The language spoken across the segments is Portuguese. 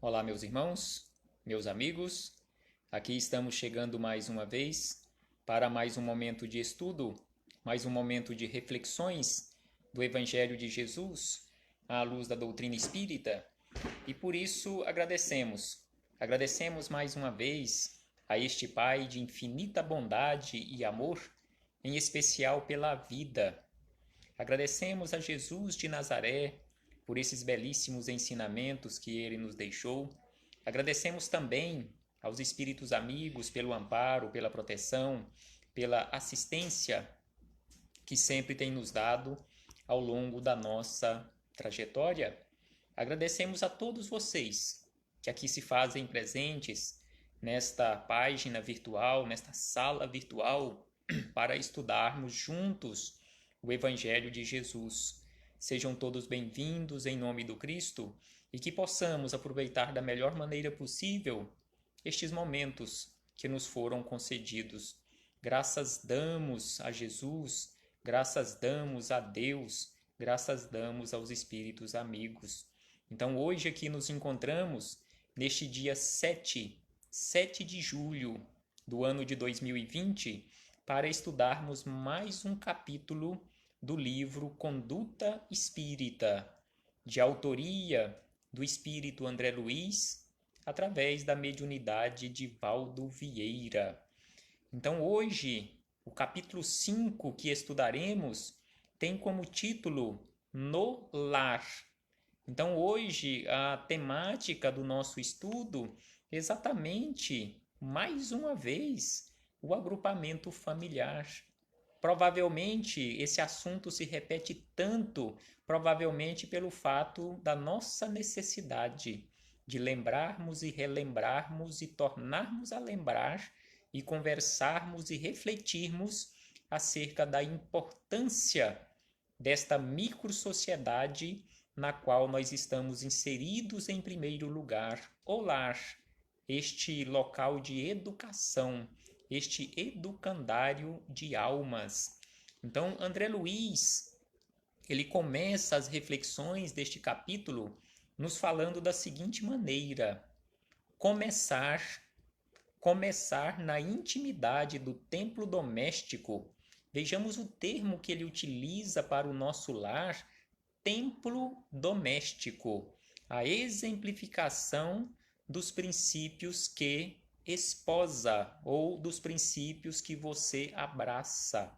Olá, meus irmãos, meus amigos. Aqui estamos chegando mais uma vez para mais um momento de estudo, mais um momento de reflexões do Evangelho de Jesus à luz da doutrina espírita. E por isso agradecemos mais uma vez a este Pai de infinita bondade e amor, em especial pela vida. Agradecemos a Jesus de Nazaré por esses belíssimos ensinamentos que ele nos deixou. Agradecemos também aos espíritos amigos pelo amparo, pela proteção, pela assistência que sempre tem nos dado ao longo da nossa trajetória. Agradecemos a todos vocês que aqui se fazem presentes nesta página virtual, nesta sala virtual, para estudarmos juntos o Evangelho de Jesus. Sejam todos bem-vindos em nome do Cristo e que possamos aproveitar da melhor maneira possível estes momentos que nos foram concedidos. Graças damos a Jesus, graças damos a Deus, graças damos aos espíritos amigos. Então hoje aqui nos encontramos neste dia 7 de julho do ano de 2020 para estudarmos mais um capítulo do livro Conduta Espírita, de autoria do espírito André Luiz, através da mediunidade de Valdo Vieira. Então hoje, o capítulo 5 que estudaremos tem como título No Lar. Então hoje a temática do nosso estudo é exatamente, mais uma vez, o agrupamento familiar. Provavelmente esse assunto se repete tanto, provavelmente pelo fato da nossa necessidade de lembrarmos e relembrarmos e tornarmos a lembrar e conversarmos e refletirmos acerca da importância desta microsociedade na qual nós estamos inseridos em primeiro lugar, o lar, este local de educação, este educandário de almas. Então, André Luiz, ele começa as reflexões deste capítulo nos falando da seguinte maneira: começar na intimidade do templo doméstico. Vejamos o termo que ele utiliza para o nosso lar, templo doméstico, a exemplificação dos princípios que esposa ou dos princípios que você abraça.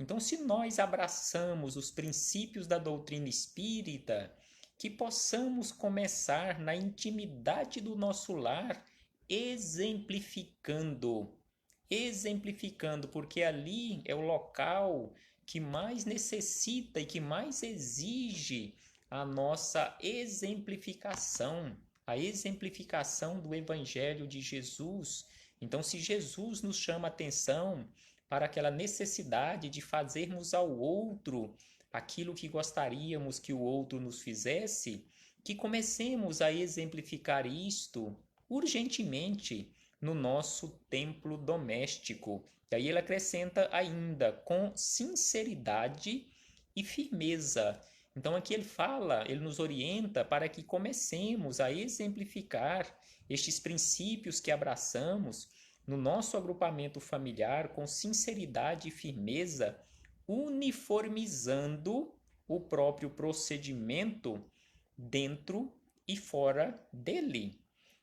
Então, se nós abraçamos os princípios da doutrina espírita, que possamos começar na intimidade do nosso lar, exemplificando, porque ali é o local que mais necessita e que mais exige a nossa exemplificação, a exemplificação do Evangelho de Jesus. Então, se Jesus nos chama atenção para aquela necessidade de fazermos ao outro aquilo que gostaríamos que o outro nos fizesse, que comecemos a exemplificar isto urgentemente no nosso templo doméstico. E aí ele acrescenta ainda, com sinceridade e firmeza. Então aqui ele nos orienta para que comecemos a exemplificar estes princípios que abraçamos no nosso agrupamento familiar com sinceridade e firmeza, uniformizando o próprio procedimento dentro e fora dele.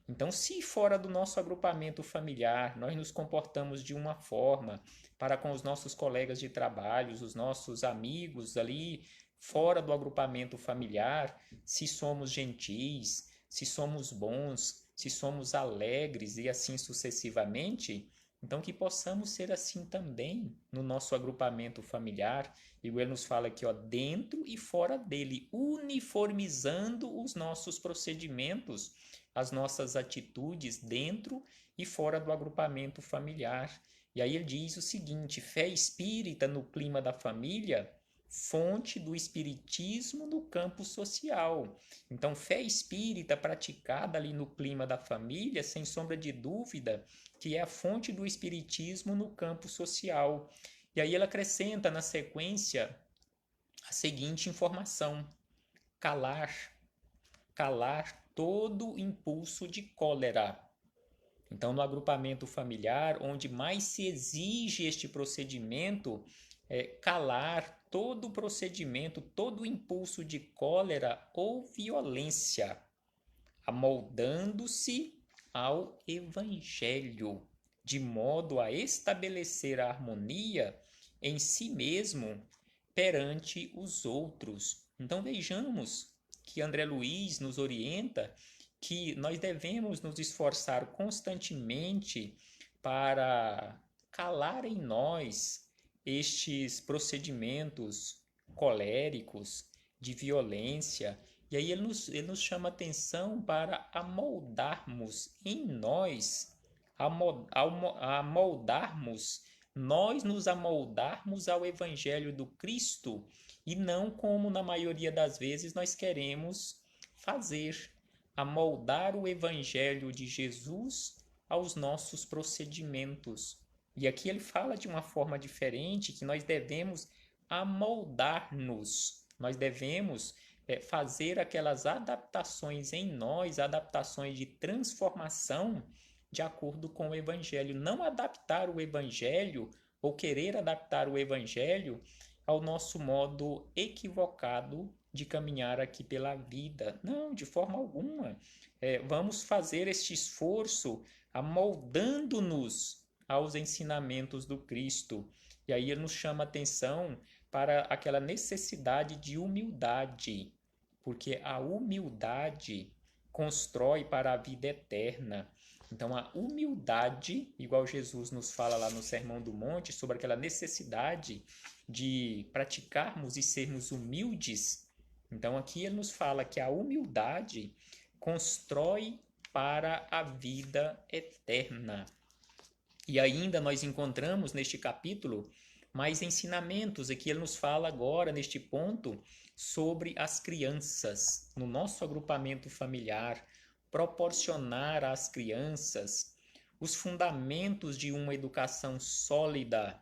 Então, se fora do nosso agrupamento familiar nós nos comportamos de uma forma para com os nossos colegas de trabalho, os nossos amigos ali fora do agrupamento familiar, se somos gentis, se somos bons, se somos alegres e assim sucessivamente, então que possamos ser assim também no nosso agrupamento familiar. E ele nos fala aqui, ó, dentro e fora dele, uniformizando os nossos procedimentos, as nossas atitudes dentro e fora do agrupamento familiar. E aí ele diz o seguinte: fé espírita no clima da família, fonte do espiritismo no campo social. Então, fé espírita praticada ali no clima da família, sem sombra de dúvida, que é a fonte do espiritismo no campo social. E aí ele acrescenta na sequência a seguinte informação: calar todo impulso de cólera. Então, no agrupamento familiar, onde mais se exige este procedimento, é calar todo o procedimento, todo o impulso de cólera ou violência, amoldando-se ao Evangelho, de modo a estabelecer a harmonia em si mesmo perante os outros. Então vejamos que André Luiz nos orienta que nós devemos nos esforçar constantemente para calar em nós estes procedimentos coléricos de violência. E aí ele nos chama atenção para amoldarmos em nós, nós nos amoldarmos ao Evangelho do Cristo e não como na maioria das vezes nós queremos fazer, amoldar o Evangelho de Jesus aos nossos procedimentos. E aqui ele fala de uma forma diferente, que nós devemos amoldar-nos, nós devemos fazer aquelas adaptações em nós, adaptações de transformação de acordo com o Evangelho. Não adaptar o Evangelho ou querer adaptar o Evangelho ao nosso modo equivocado de caminhar aqui pela vida. Não, de forma alguma. Vamos fazer este esforço amoldando-nos aos ensinamentos do Cristo. E aí ele nos chama a atenção para aquela necessidade de humildade, porque a humildade constrói para a vida eterna. Então, a humildade, igual Jesus nos fala lá no Sermão do Monte, sobre aquela necessidade de praticarmos e sermos humildes. Então, aqui ele nos fala que a humildade constrói para a vida eterna. E ainda nós encontramos neste capítulo mais ensinamentos. Aqui ele nos fala agora, neste ponto, sobre as crianças. No nosso agrupamento familiar, proporcionar às crianças os fundamentos de uma educação sólida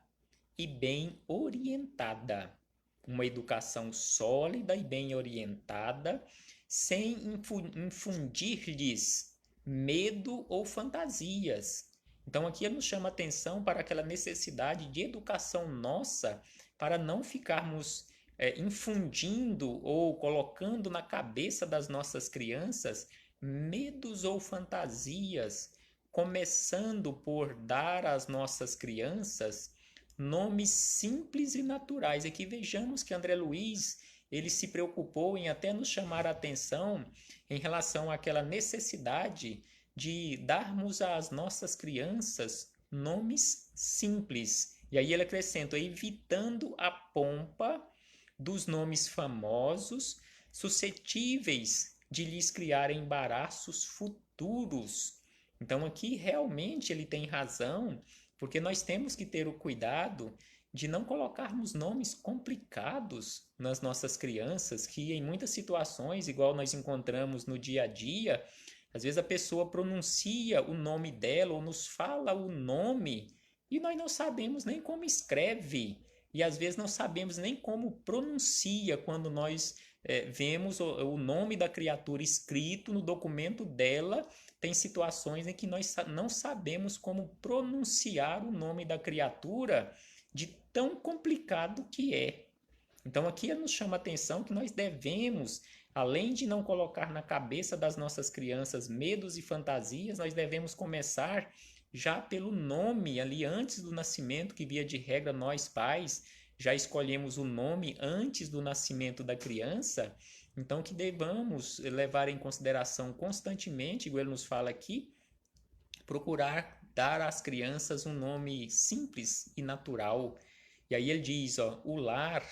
e bem orientada. Uma educação sólida e bem orientada, sem infundir-lhes medo ou fantasias. Então aqui ele nos chama atenção para aquela necessidade de educação nossa, para não ficarmos infundindo ou colocando na cabeça das nossas crianças medos ou fantasias, começando por dar às nossas crianças nomes simples e naturais. Aqui vejamos que André Luiz, ele se preocupou em até nos chamar a atenção em relação àquela necessidade de darmos às nossas crianças nomes simples. E aí ele acrescenta, evitando a pompa dos nomes famosos, suscetíveis de lhes criar embaraços futuros. Então aqui realmente ele tem razão, porque nós temos que ter o cuidado de não colocarmos nomes complicados nas nossas crianças, que em muitas situações, igual nós encontramos no dia a dia, às vezes a pessoa pronuncia o nome dela ou nos fala o nome e nós não sabemos nem como escreve. E às vezes não sabemos nem como pronuncia quando nós vemos o nome da criatura escrito no documento dela. Tem situações em que nós não sabemos como pronunciar o nome da criatura de tão complicado que é. Então aqui ele nos chama a atenção que nós devemos, além de não colocar na cabeça das nossas crianças medos e fantasias, nós devemos começar já pelo nome ali antes do nascimento, que via de regra nós pais já escolhemos o nome antes do nascimento da criança. Então que devamos levar em consideração constantemente, igual ele nos fala aqui, procurar dar às crianças um nome simples e natural. E aí ele diz, o lar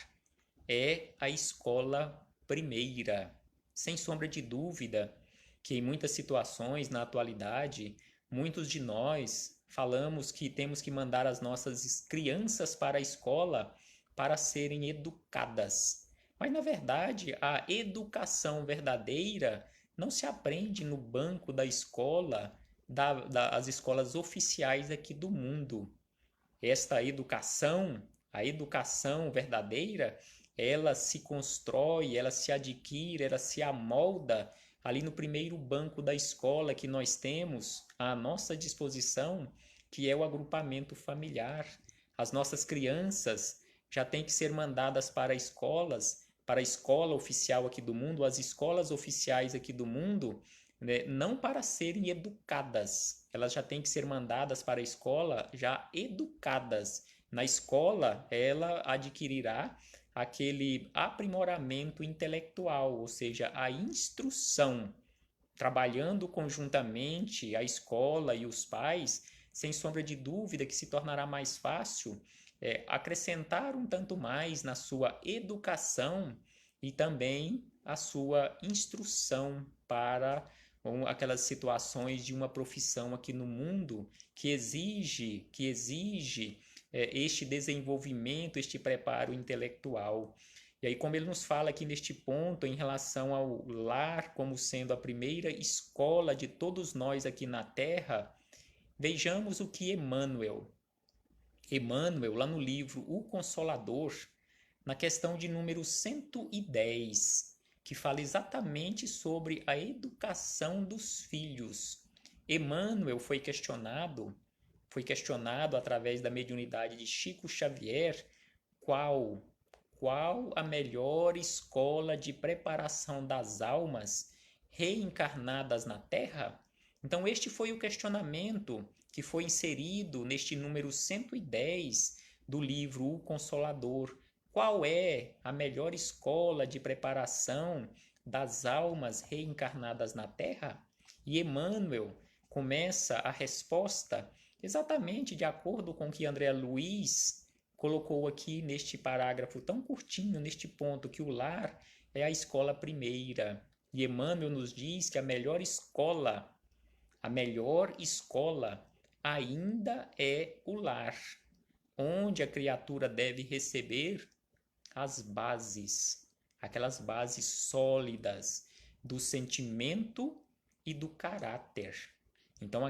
é a escola primeira. Sem sombra de dúvida que em muitas situações na atualidade, muitos de nós falamos que temos que mandar as nossas crianças para a escola para serem educadas. Mas, na verdade, a educação verdadeira não se aprende no banco da escola, das escolas oficiais aqui do mundo. Esta educação, a educação verdadeira, ela se constrói, ela se adquire, ela se amolda ali no primeiro banco da escola que nós temos à nossa disposição, que é o agrupamento familiar. As nossas crianças já têm que ser mandadas para a escola oficial aqui do mundo, as escolas oficiais aqui do mundo, né, não para serem educadas, elas já têm que ser mandadas para a escola já educadas. Na escola, ela adquirirá aquele aprimoramento intelectual, ou seja, a instrução, trabalhando conjuntamente a escola e os pais, sem sombra de dúvida que se tornará mais fácil acrescentar um tanto mais na sua educação e também a sua instrução para aquelas situações de uma profissão aqui no mundo que exige este desenvolvimento, este preparo intelectual. E aí, como ele nos fala aqui neste ponto, em relação ao lar como sendo a primeira escola de todos nós aqui na Terra, vejamos o que Emmanuel, lá no livro O Consolador, na questão de número 110, que fala exatamente sobre a educação dos filhos. Emmanuel foi questionado através da mediunidade de Chico Xavier, qual a melhor escola de preparação das almas reencarnadas na Terra? Então, este foi o questionamento que foi inserido neste número 110 do livro O Consolador. Qual é a melhor escola de preparação das almas reencarnadas na Terra? E Emmanuel começa a resposta exatamente de acordo com o que André Luiz colocou aqui neste parágrafo tão curtinho, neste ponto, que o lar é a escola primeira. E Emmanuel nos diz que a melhor escola ainda é o lar, onde a criatura deve receber as bases, aquelas bases sólidas do sentimento e do caráter. Então,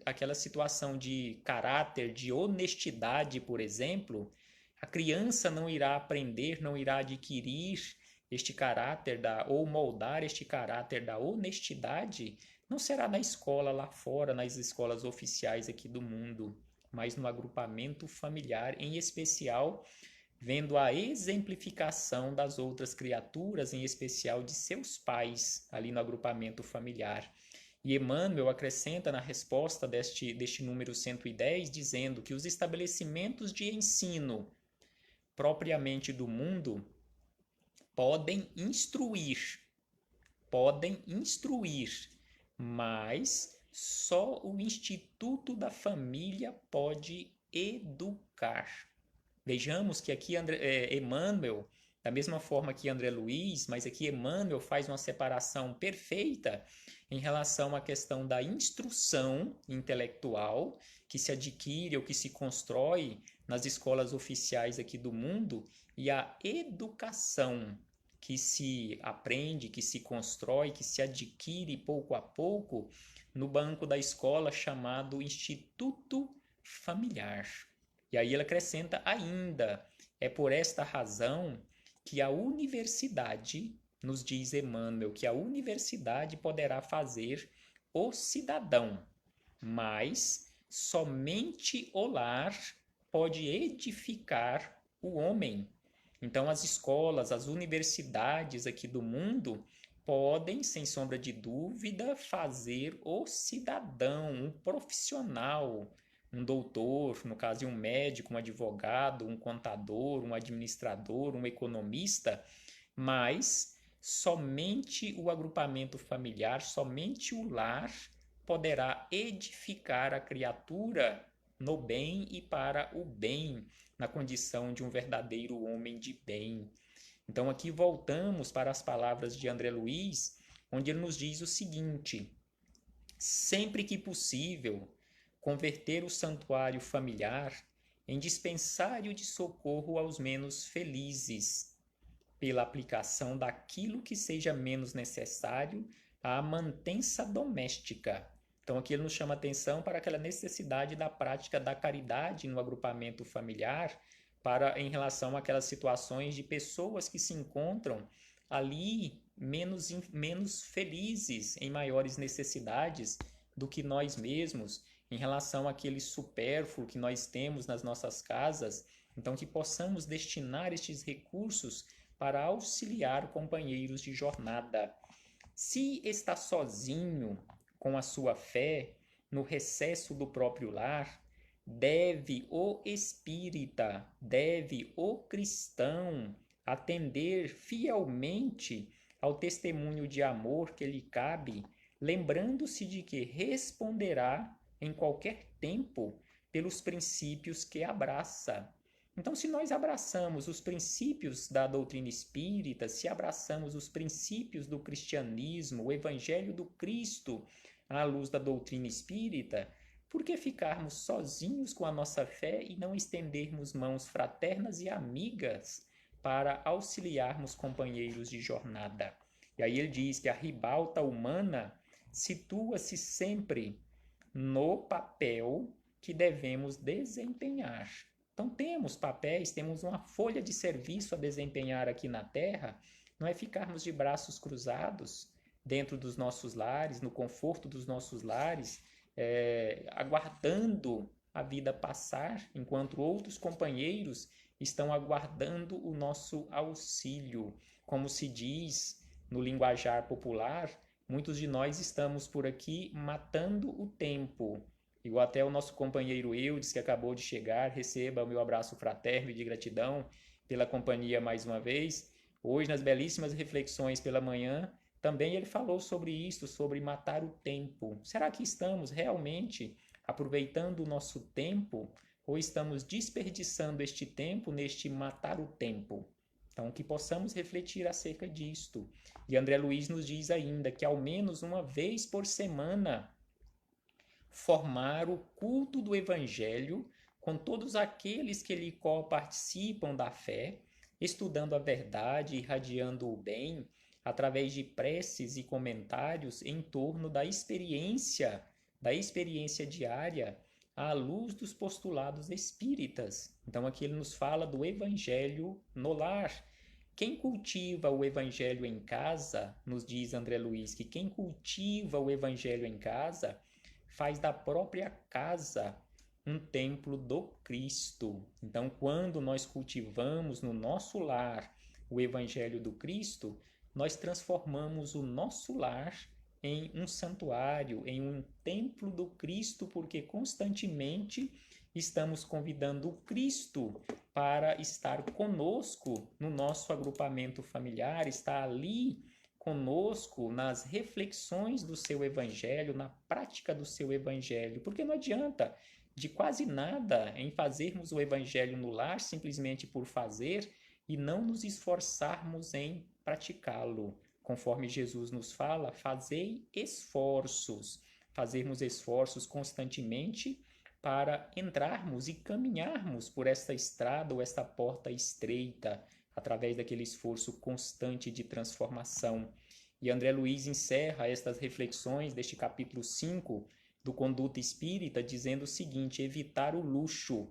aquela situação de caráter, de honestidade, por exemplo, a criança não irá aprender, não irá adquirir este caráter ou moldar este caráter da honestidade, não será na escola lá fora, nas escolas oficiais aqui do mundo, mas no agrupamento familiar, em especial vendo a exemplificação das outras criaturas, em especial de seus pais, ali no agrupamento familiar. E Emmanuel acrescenta na resposta deste número 110, dizendo que os estabelecimentos de ensino propriamente do mundo podem instruir, mas só o Instituto da Família pode educar. Vejamos que aqui Emmanuel, da mesma forma que André Luiz, mas aqui Emmanuel faz uma separação perfeita em relação à questão da instrução intelectual que se adquire ou que se constrói nas escolas oficiais aqui do mundo e a educação que se aprende, que se constrói, que se adquire pouco a pouco no banco da escola chamado Instituto Familiar. E aí ele acrescenta ainda, é por esta razão que a universidade, nos diz Emmanuel, que a universidade poderá fazer o cidadão, mas somente o lar pode edificar o homem. Então as escolas, as universidades aqui do mundo podem, sem sombra de dúvida, fazer o cidadão, um profissional, um doutor, no caso de um médico, um advogado, um contador, um administrador, um economista, mas somente o agrupamento familiar, somente o lar poderá edificar a criatura no bem e para o bem, na condição de um verdadeiro homem de bem. Então aqui voltamos para as palavras de André Luiz, onde ele nos diz o seguinte: sempre que possível, converter o santuário familiar em dispensário de socorro aos menos felizes, pela aplicação daquilo que seja menos necessário à mantença doméstica. Então aqui ele nos chama atenção para aquela necessidade da prática da caridade no agrupamento familiar, em relação àquelas situações de pessoas que se encontram ali menos felizes, em maiores necessidades do que nós mesmos, em relação àquele supérfluo que nós temos nas nossas casas. Então, que possamos destinar estes recursos para auxiliar companheiros de jornada. Se está sozinho com a sua fé, no recesso do próprio lar, deve o espírita, deve o cristão atender fielmente ao testemunho de amor que lhe cabe, lembrando-se de que responderá em qualquer tempo pelos princípios que abraça. Então, se nós abraçamos os princípios da doutrina espírita, se abraçamos os princípios do cristianismo, o evangelho do Cristo à luz da doutrina espírita, por que ficarmos sozinhos com a nossa fé e não estendermos mãos fraternas e amigas para auxiliarmos companheiros de jornada? E aí ele diz que a ribalta humana situa-se sempre no papel que devemos desempenhar. Então temos papéis, temos uma folha de serviço a desempenhar aqui na Terra, não é ficarmos de braços cruzados dentro dos nossos lares, no conforto dos nossos lares, aguardando a vida passar, enquanto outros companheiros estão aguardando o nosso auxílio. Como se diz no linguajar popular, muitos de nós estamos por aqui matando o tempo. Igual até o nosso companheiro Eudes, que acabou de chegar, receba o meu abraço fraterno e de gratidão pela companhia mais uma vez. Hoje, nas belíssimas reflexões pela manhã, também ele falou sobre isso, sobre matar o tempo. Será que estamos realmente aproveitando o nosso tempo ou estamos desperdiçando este tempo neste matar o tempo? Então, que possamos refletir acerca disto. E André Luiz nos diz ainda que ao menos uma vez por semana formar o culto do Evangelho com todos aqueles que lhe participam da fé, estudando a verdade, irradiando o bem, através de preces e comentários em torno da experiência diária à luz dos postulados espíritas. Então aqui ele nos fala do Evangelho no lar. Quem cultiva o Evangelho em casa, nos diz André Luiz, que quem cultiva o Evangelho em casa faz da própria casa um templo do Cristo. Então, quando nós cultivamos no nosso lar o Evangelho do Cristo, nós transformamos o nosso lar em um santuário, em um templo do Cristo, porque constantemente estamos convidando o Cristo para estar conosco no nosso agrupamento familiar, está ali conosco nas reflexões do seu evangelho, na prática do seu evangelho, porque não adianta de quase nada em fazermos o evangelho no lar simplesmente por fazer e não nos esforçarmos em praticá-lo. Conforme Jesus nos fala, fazei esforços, fazermos esforços constantemente para entrarmos e caminharmos por esta estrada ou esta porta estreita, através daquele esforço constante de transformação. E André Luiz encerra estas reflexões deste capítulo 5 do Conduta Espírita dizendo o seguinte: evitar o luxo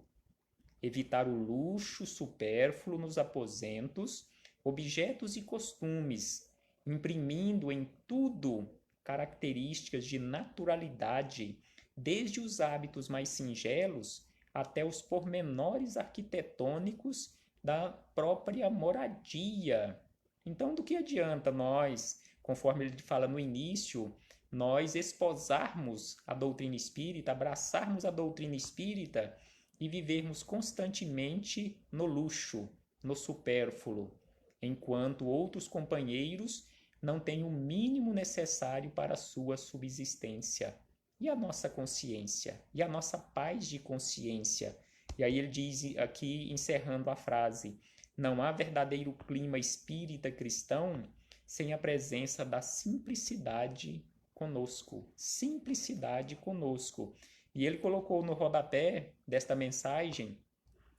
supérfluo nos aposentos, objetos e costumes, imprimindo em tudo características de naturalidade, desde os hábitos mais singelos até os pormenores arquitetônicos da própria moradia. Então, do que adianta nós, conforme ele fala no início, nós esposarmos a doutrina espírita, abraçarmos a doutrina espírita e vivermos constantemente no luxo, no supérfluo, enquanto outros companheiros não têm o mínimo necessário para a sua subsistência? E a nossa consciência? E a nossa paz de consciência? E aí ele diz aqui, encerrando a frase: não há verdadeiro clima espírita cristão sem a presença da simplicidade conosco. Simplicidade conosco. E ele colocou no rodapé desta mensagem,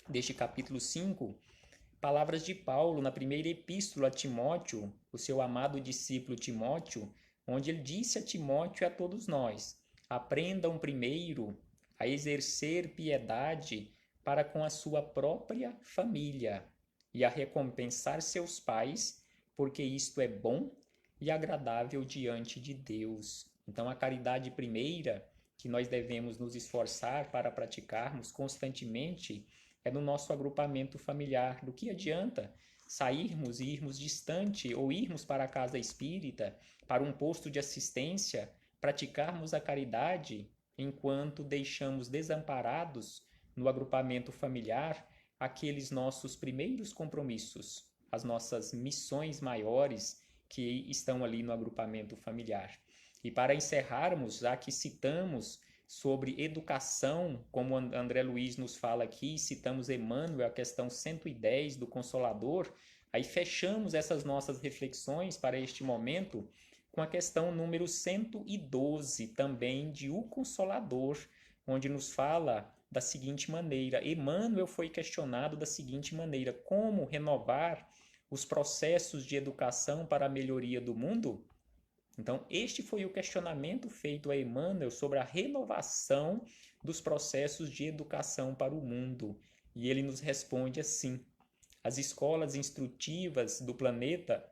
deste capítulo 5, palavras de Paulo na primeira epístola a Timóteo, o seu amado discípulo Timóteo, onde ele disse a Timóteo e a todos nós: aprendam primeiro a exercer piedade para com a sua própria família e a recompensar seus pais, porque isto é bom e agradável diante de Deus. Então, a caridade primeira que nós devemos nos esforçar para praticarmos constantemente é no nosso agrupamento familiar. Do que adianta sairmos e irmos distante ou irmos para a casa espírita, para um posto de assistência, praticarmos a caridade enquanto deixamos desamparados no agrupamento familiar aqueles nossos primeiros compromissos, as nossas missões maiores que estão ali no agrupamento familiar. E para encerrarmos, já que citamos sobre educação, como André Luiz nos fala aqui, citamos Emmanuel, a questão 110 do Consolador, aí fechamos essas nossas reflexões para este momento com a questão número 112, também de O Consolador, onde nos fala da seguinte maneira: Emmanuel foi questionado da seguinte maneira: como renovar os processos de educação para a melhoria do mundo? Então, este foi o questionamento feito a Emmanuel sobre a renovação dos processos de educação para o mundo. E ele nos responde assim: as escolas instrutivas do planeta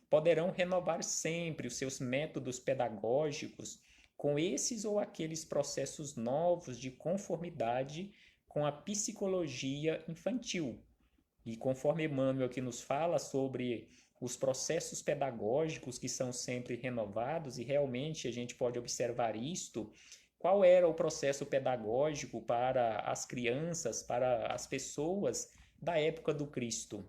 poderão renovar sempre os seus métodos pedagógicos com esses ou aqueles processos novos de conformidade com a psicologia infantil. E conforme Emmanuel aqui nos fala sobre os processos pedagógicos que são sempre renovados, e realmente a gente pode observar isto, qual era o processo pedagógico para as crianças, para as pessoas da época do Cristo?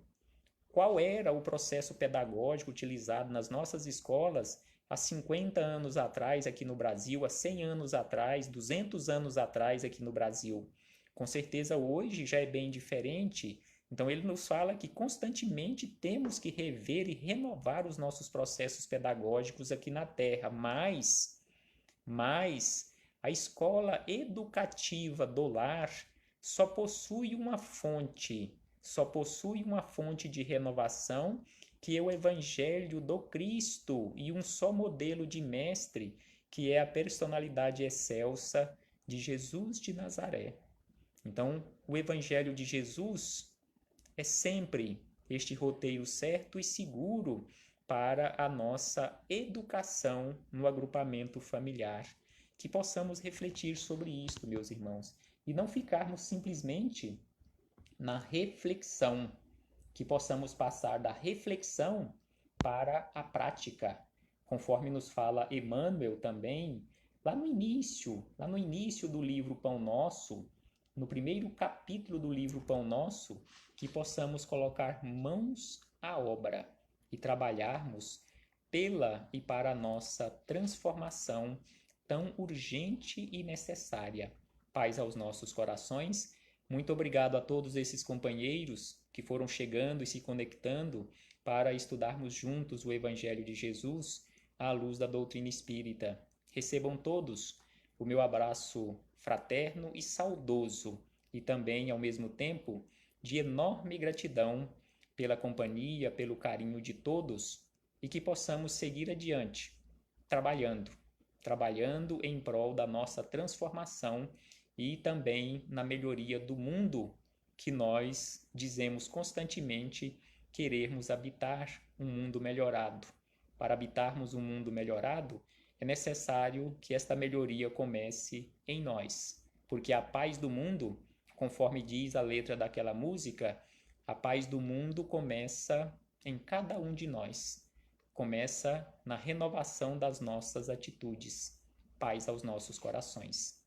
Qual era o processo pedagógico utilizado nas nossas escolas há 50 anos atrás aqui no Brasil, há 100 anos atrás, 200 anos atrás aqui no Brasil? Com certeza hoje já é bem diferente. Então ele nos fala que constantemente temos que rever e renovar os nossos processos pedagógicos aqui na Terra, mas a escola educativa do lar só possui uma fonte de renovação, que é o Evangelho do Cristo, e um só modelo de mestre, que é a personalidade excelsa de Jesus de Nazaré. Então, o Evangelho de Jesus é sempre este roteiro certo e seguro para a nossa educação no agrupamento familiar. Que possamos refletir sobre isto, meus irmãos, e não ficarmos simplesmente na reflexão, que possamos passar da reflexão para a prática, conforme nos fala Emmanuel também, lá no início do livro Pão Nosso, no primeiro capítulo do livro Pão Nosso, que possamos colocar mãos à obra e trabalharmos pela e para a nossa transformação tão urgente e necessária. Paz aos nossos corações. Muito obrigado a todos esses companheiros que foram chegando e se conectando para estudarmos juntos o Evangelho de Jesus à luz da doutrina espírita. Recebam todos o meu abraço fraterno e saudoso, e também, ao mesmo tempo, de enorme gratidão pela companhia, pelo carinho de todos, e que possamos seguir adiante, trabalhando em prol da nossa transformação e também na melhoria do mundo que nós dizemos constantemente querermos habitar um mundo melhorado. Para habitarmos um mundo melhorado, é necessário que esta melhoria comece em nós, porque a paz do mundo, conforme diz a letra daquela música, a paz do mundo começa em cada um de nós, começa na renovação das nossas atitudes. Paz aos nossos corações.